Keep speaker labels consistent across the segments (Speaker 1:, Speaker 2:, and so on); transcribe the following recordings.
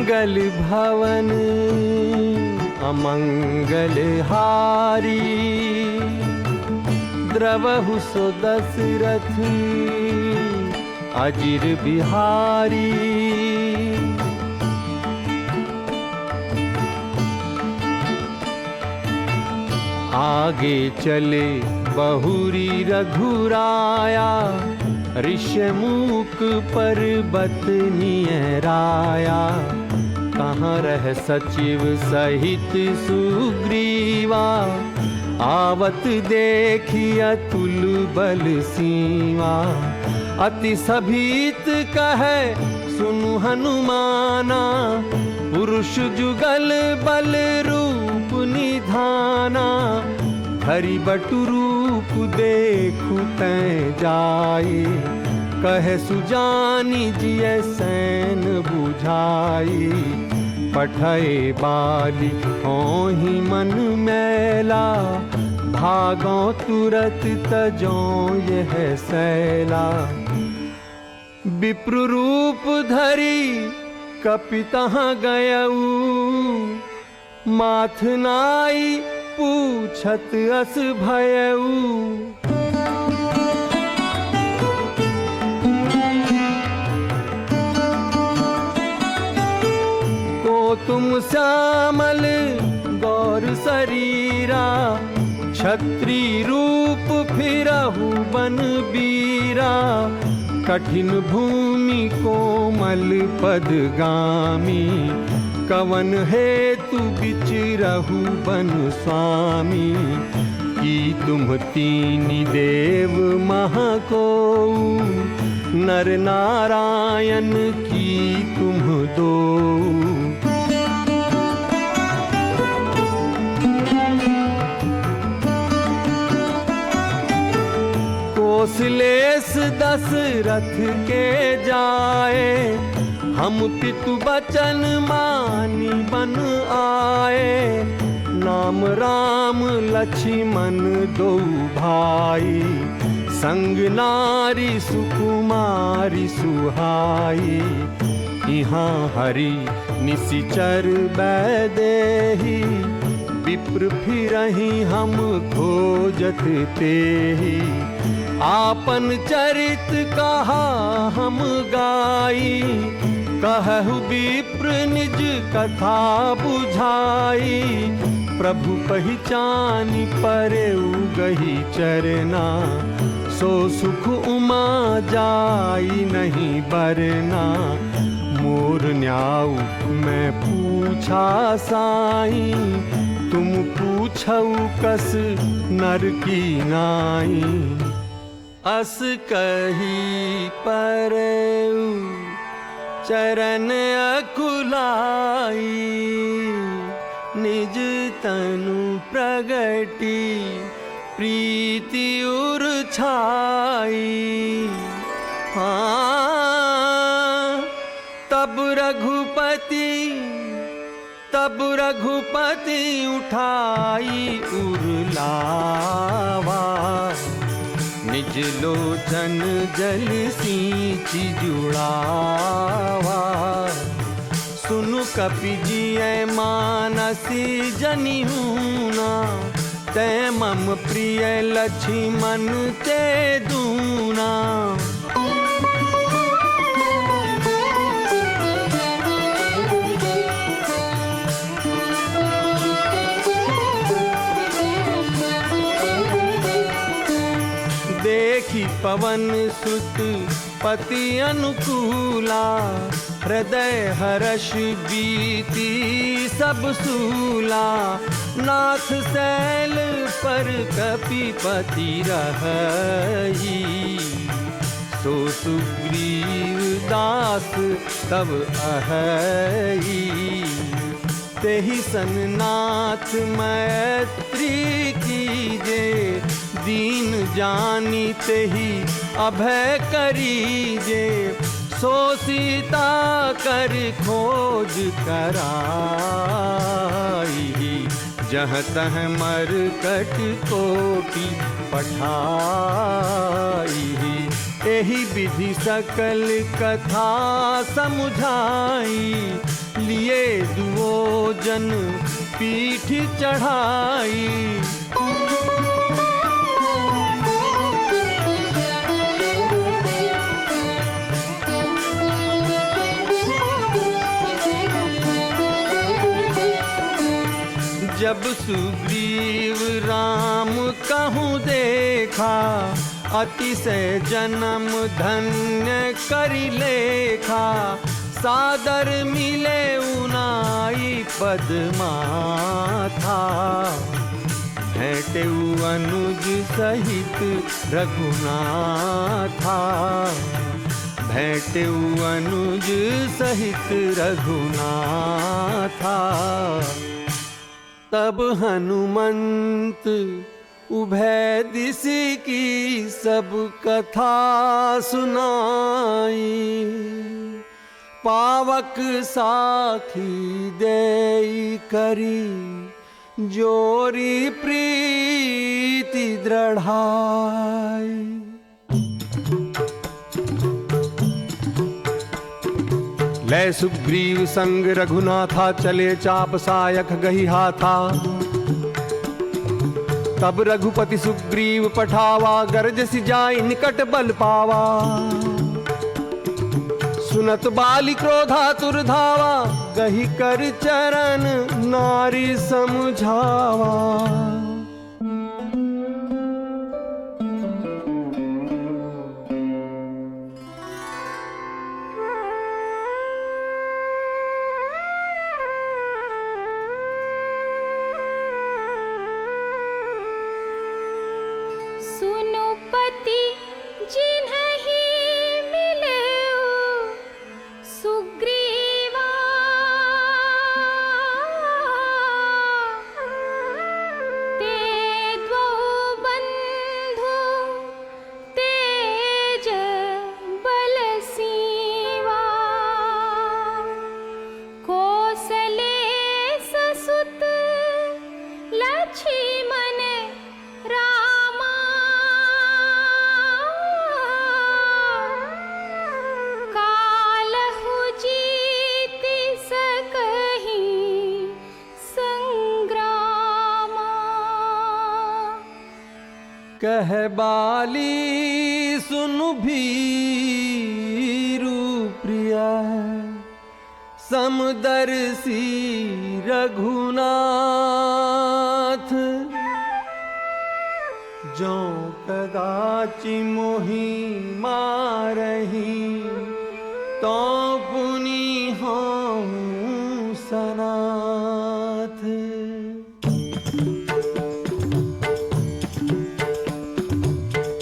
Speaker 1: मंगल भवन अमंगल हारी, द्रवहु सो दशरथ अजिर बिहारी। आगे चले बहुरी रघुराया, ऋषमुख पर्वत नियराया। कहाँ रह सचिव सहित सुग्रीवा, आवत देखी अतुल बल सीवा। अति सभीत कहे सुनु हनुमाना, पुरुष जुगल बल रूप निधाना। हरि बटु रूप देखु तै जाए, कहे सुजानी जिय सैन बुझाई। पठय बाली होहि मन मैला, भागो तुरत तजो यह सैला। विप्र रूप धरि कपितहाँ गयऊ, माथ नाई पूछत अस भयऊ। को तुम श्यामल गौर शरीरा, क्षत्रि रूप फिरहु बन बीरा। कठिन भूमि कोमल पदगामी, कवन हेतु बिचरहु बन स्वामी। की तुम तीन देव महकोऊ, नर नारायण की तुम दो। कौशलेश दशरथ के जाए, हम पितु बचन मानी बन आए। नाम राम लक्ष्मण दो भाई, संग नारी सुकुमारी सुहाई। यहाँ हरि निशिचर बैदेही, विप्र फिरहि हम खोजत तेहि। आपन चरित कहा हम गाई, कहु विप्र निज कथा बुझाई। प्रभु पहिचानि परेउ गही चरना, सो सुख उमा जाई नहीं बरना। मोर न्याऊ मैं पूछा साई, तुम पूछऊ कस नर की नाई। अस कही परेउ चरण अकुलाई, निज तनु प्रगटी प्रीति उर छाई। हाँ तब रघुपति उठाई उरलावा। निज लोचन जल सींचि जुड़ावा। सुनु कपि जिय मानसी जनिहूना, तै मम प्रिय लक्ष्मण ते दूना। देखी पवन सुत पति अनुकूला, हृदय हर्ष बीती सब सूला। नाथ शैल पर कपिपति रहई, सो सुग्रीव दास तब अहई। तेहि सन नाथ मैत्री कीजे, दीन जानी तेहि अभय करीजे। सो सीता कर खोज कराई, जहाँ तह मरकट कोटि पठाई। एहि विधि सकल कथा समुझाई, लिए दुओ जन पीठ चढ़ाई। जब सुग्रीव राम कहूँ देखा, अतिशय जन्म धन्य करि लेखा। सादर मिले उनाई पद माथा, भेंटेउ अनुज सहित रघुनाथा। भेंटेउ अनुज सहित रघुनाथा। तब हनुमंत उभय दिश की सब कथा सुनाई। पावक साखी देई करी, जोरी प्रीति दृढ़ाई। लय सुग्रीव संग रघुनाथा, चले चाप सायक गही हाथा। तब रघुपति सुग्रीव पठावा, गरजसि जाई निकट बल पावा। सुनत बाली क्रोधातुर धावा, गही कर चरण नारी समुझावा। कह बाली सुनु भीरु प्रिया, समदर्शी रघुनाथ। जो कदाचि मोहि मारही, तो पुनि हूँ सनाथ।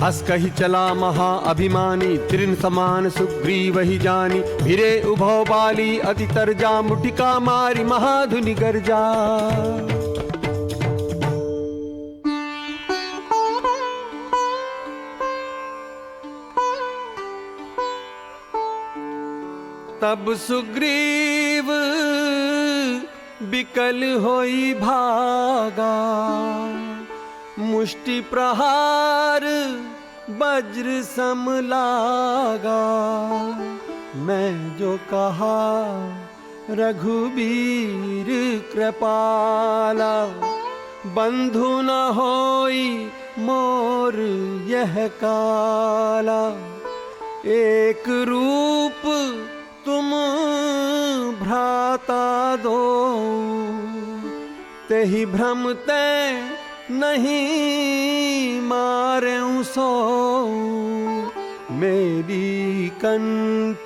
Speaker 1: हस कही चला महा अभिमानी, तृण समान सुग्रीव ही जानी। भिरे उभौ बाली अति तरजा, मुटिका मारी महाधुनि गर्जा। तब सुग्रीव बिकल होई भागा, मुष्टि प्रहार वज्र सम लागा। मैं जो कहा रघुबीर कृपाला, बंधु न होई मोर यह काला। एक रूप तुम भ्राता दो, तेहि भ्रम ते नहीं मारें सो। मेरी कंठ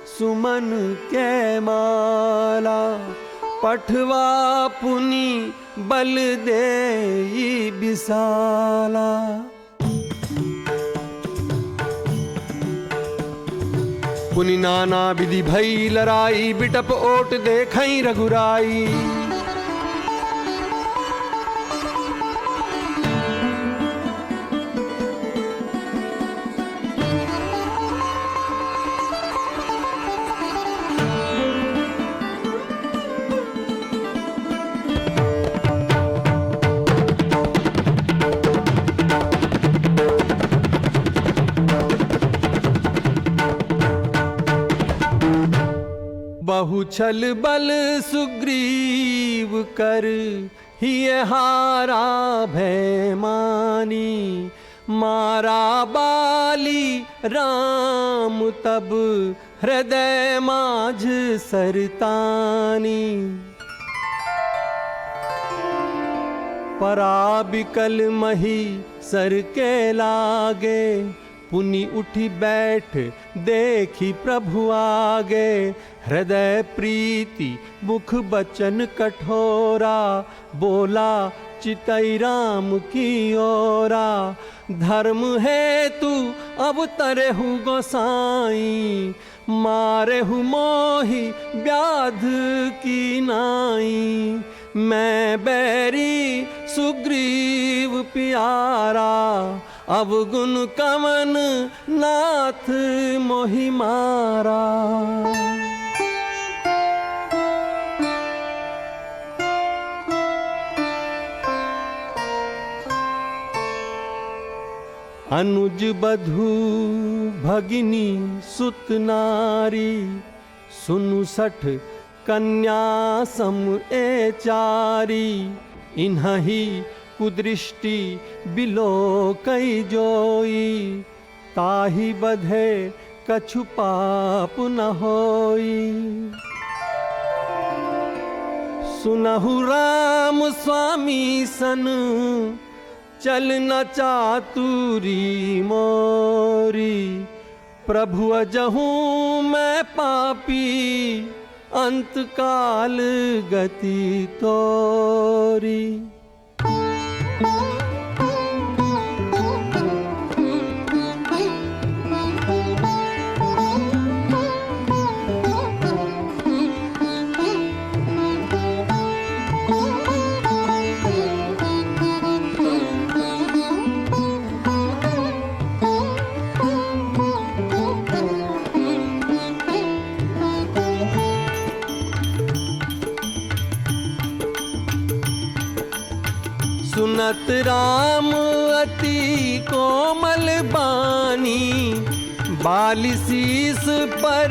Speaker 1: सुमन के माला, पठवा पुनि बल देई विशाला। पुनि नाना विधि भई लड़ाई, बिटप ओट देखई रघुराई। बहु छल बल सुग्रीव कर हिय हारा भय मानी, मारा बाली राम तब हृदय माझ सरतानी। पराबिकल मही सर के लागे, पुनि उठी बैठ देखी प्रभु आगे। हृदय प्रीति मुख बचन कठोरा, बोला चितई राम की ओरा। धर्म हेतु अवतरेहु गोसाई, मारेहु मोहि व्याध की नाई। मैं बैरी सुग्रीव प्यारा, अवगुण कवन नाथ मोहि मारा। अनुज बधू भगिनी सुत नारी, सुनु सठ कन्या सम ए चारी। इन्हि कुदृष्टि बिलो कई जोई, ताहि बधे कछु पाप न होई। सुनहु राम स्वामी सन, चल न चातुरी मोरी। प्रभु अजहूँ मैं पापी, अंत काल गति तोरी। सुनत राम अति कोमल बानी, बाली शीस पर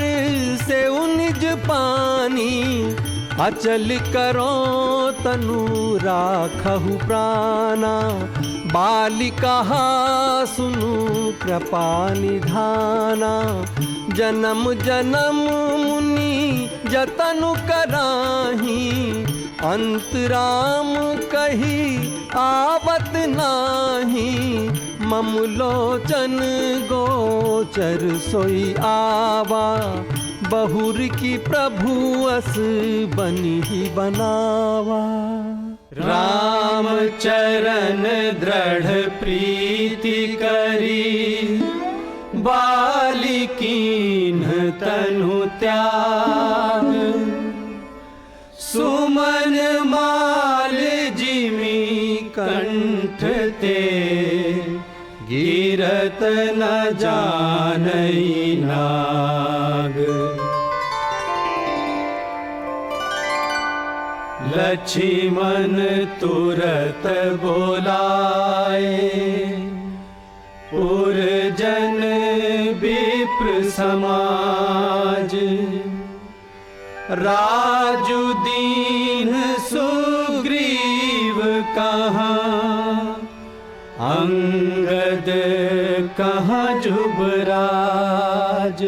Speaker 1: से निज पानी। अचल करो तनु राखहु प्राणा, बाली कहा सुनु कृपा निधाना। जन्म जन्म मुनि जतनु कराही, अंत राम कही आवत नाही। मम लोचन गोचर सोई आवा, बहुर की प्रभु अस बनी ही बनावा।
Speaker 2: राम चरण दृढ़ प्रीति करी, बाली कीन्ह तनु त्याग। सुमन माल जिमि कंठ ते, गिरत न जानई नाग। लक्ष्मण तुरत बोलाए, पुरजन विप्र समाज। राजु दीन सुग्रीव कहाँ, अंगद कहाँ जुबराज।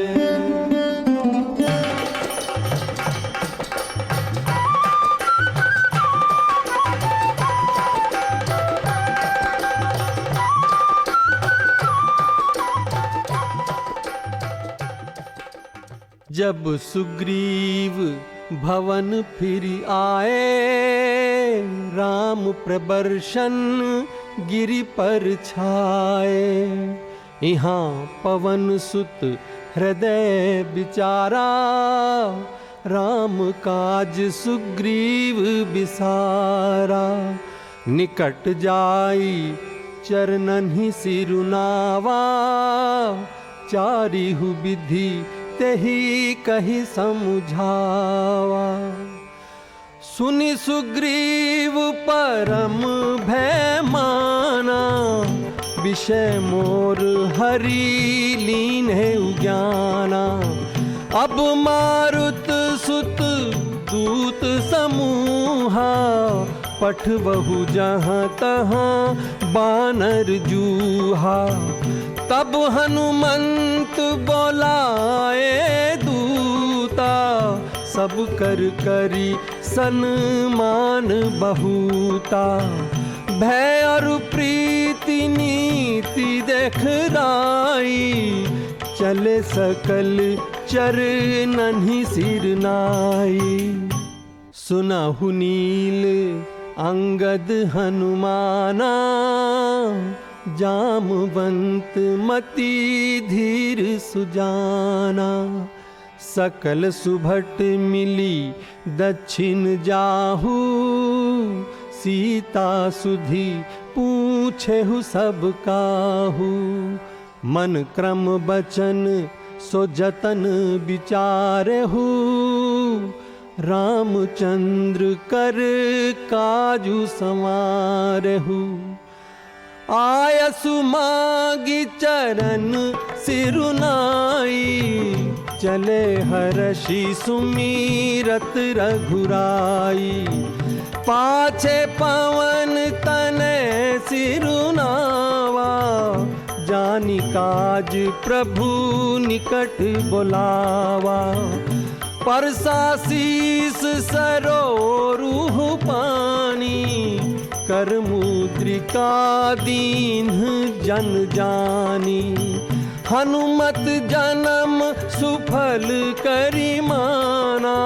Speaker 1: जब सुग्रीव भवन फिर आए, राम प्रबर्शन गिरि पर छाए। यहाँ पवन सुत हृदय विचारा, राम काज सुग्रीव बिसारा। निकट जाई चरणन ही सिरुनावा, चारिहु विधि तेहि कहि समझावा। सुनि सुग्रीव परम भय माना, विषय मोर हरि लीन है उज्ञाना। अब मारुत सुत दूत समूहा, पठबहु जहाँ तहाँ बानर जूहा। तब हनुमंत बोलाए दूता, सब कर करी सन्मान बहुता। भय और प्रीति नीति देखराई, चले सकल चरणन ही सिर नाई। सुनहु नील अंगद हनुमाना, जामवंत मति धीर सुजाना। सकल सुभट मिली दक्षिण जाहू, सीता सुधि पूछेहु सब काहू। मन क्रम बचन सो जतन विचारेहु, रामचंद्र कर काजू संवारेहु। आयसु मागी चरण सिरुनाई, चले हर्षि सुमीरत रघुराई। पाछे पवन तने सिरुनावा, जानी काज प्रभु निकट बुलावा। परसा शीस सरोरुह पानी, कर मुद्रिका दीन जन जानी। हनुमत जन्म सुफल करी माना,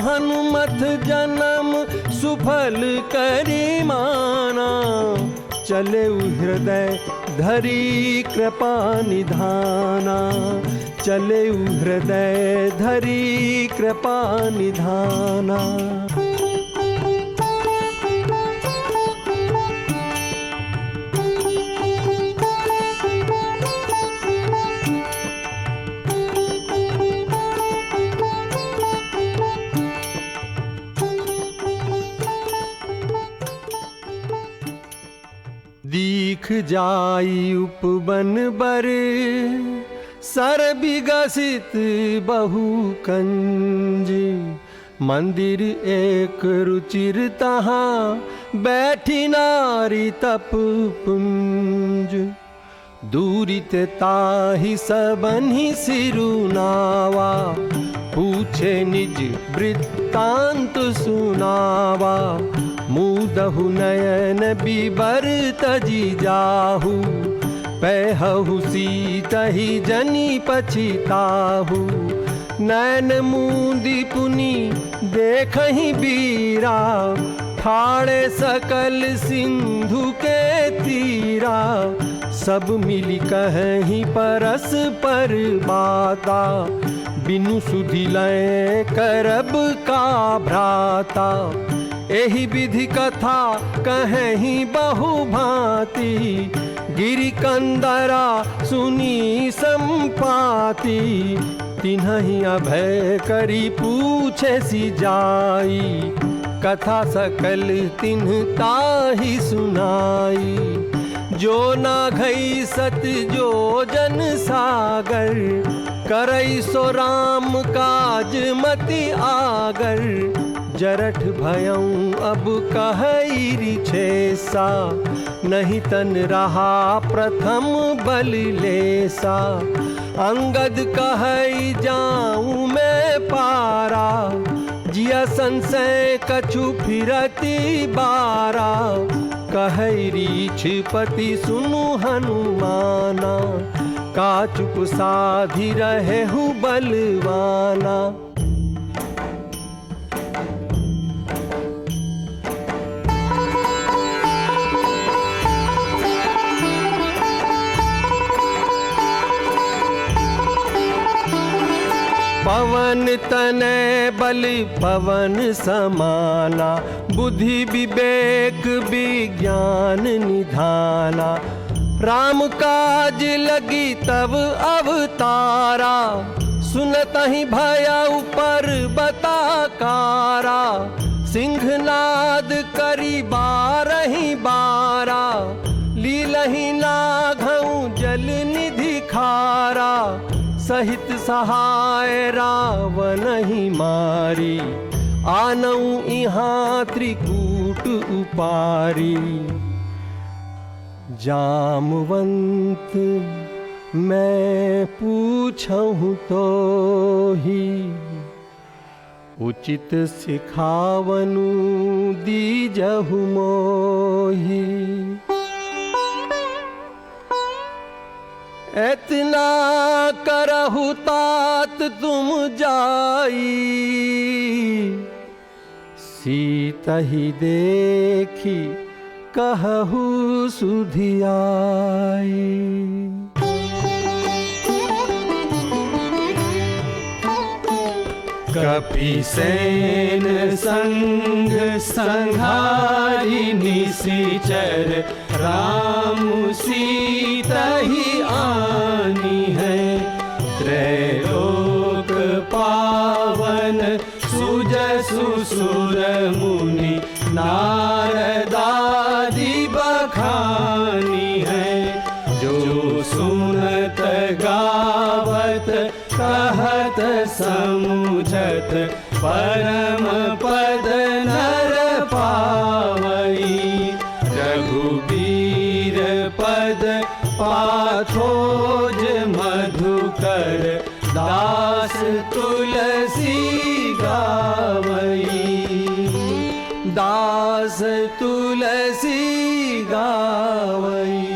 Speaker 1: हनुमत जन्म सुफल करी माना। चले हृदय धरी कृपा निधाना, चले हृदय धरी कृपा निधाना। दीख जाई उपवन बर, सर विगसित बहु कंज। मंदिर एक रुचिर तहाँ, बैठी नारी तप पुंज। दूरी ते ताहि सबन्हि सिरुनावा, पूछे निज वृत्तांत सुनावा। मुदहु नयन बिबर तजी जाहू, पैहु सीतहि जनि पछिताहू। नैन मूंदी पुनि देखहि बीरा, ठाड़े सकल सिंधु के तीरा। सब मिली कहीं परस पर बाता, बिनु सुधि लय करब का भ्राता। एहि विधि कथा कहीं बहु भांति, गिरि कंदरा सुनी संपाति। तिन्हि अभय करी पूछे सी जाई, कथा सकल तिन्ह ताहि सुनाई। जो ना घई सत जो जन सागर, करई सो राम काज मति आगर। जरठ भयऊँ अब कहई रिछेसा, नहीं तन रहा प्रथम बल लेसा। अंगद कहई जाऊँ मैं पारा, जिया संशय कछु फिरती बारा। कहई रीछपति सुनु हनुमाना, का चुप साधि रहेहु बलवाना। पवन तनय बल पवन समाना, बुद्धि विवेक विज्ञान निधाना। राम काज लगी तब अवतारा, सुनतहि भयउ पर्वताकारा। सिंहनाद करी बारहि बारा, लीलहि नाघऊ जल निधि खारा। सहित सहाय रावण ही मारी, आनऊ इहाँ त्रिकूट उपारी। जामवंत मैं पूछहु तो ही, उचित सिखावनु दीजहु मोही। इतना करहु तात तुम जाई, सीता ही देखी कहहु सुधियाई।
Speaker 2: कपिसेन संग संहारी निशिचर, राम सीता ही आनी है। त्रैलोक पावन सुजसु सुर मुनि, नारदादि बखानी है। जो सुनत गावत कहत समुझत, परम पद नर पावई। रघुबीर पद पाथोज मधुकर, दास तुलसी गावई।
Speaker 1: दास तुलसी गावई।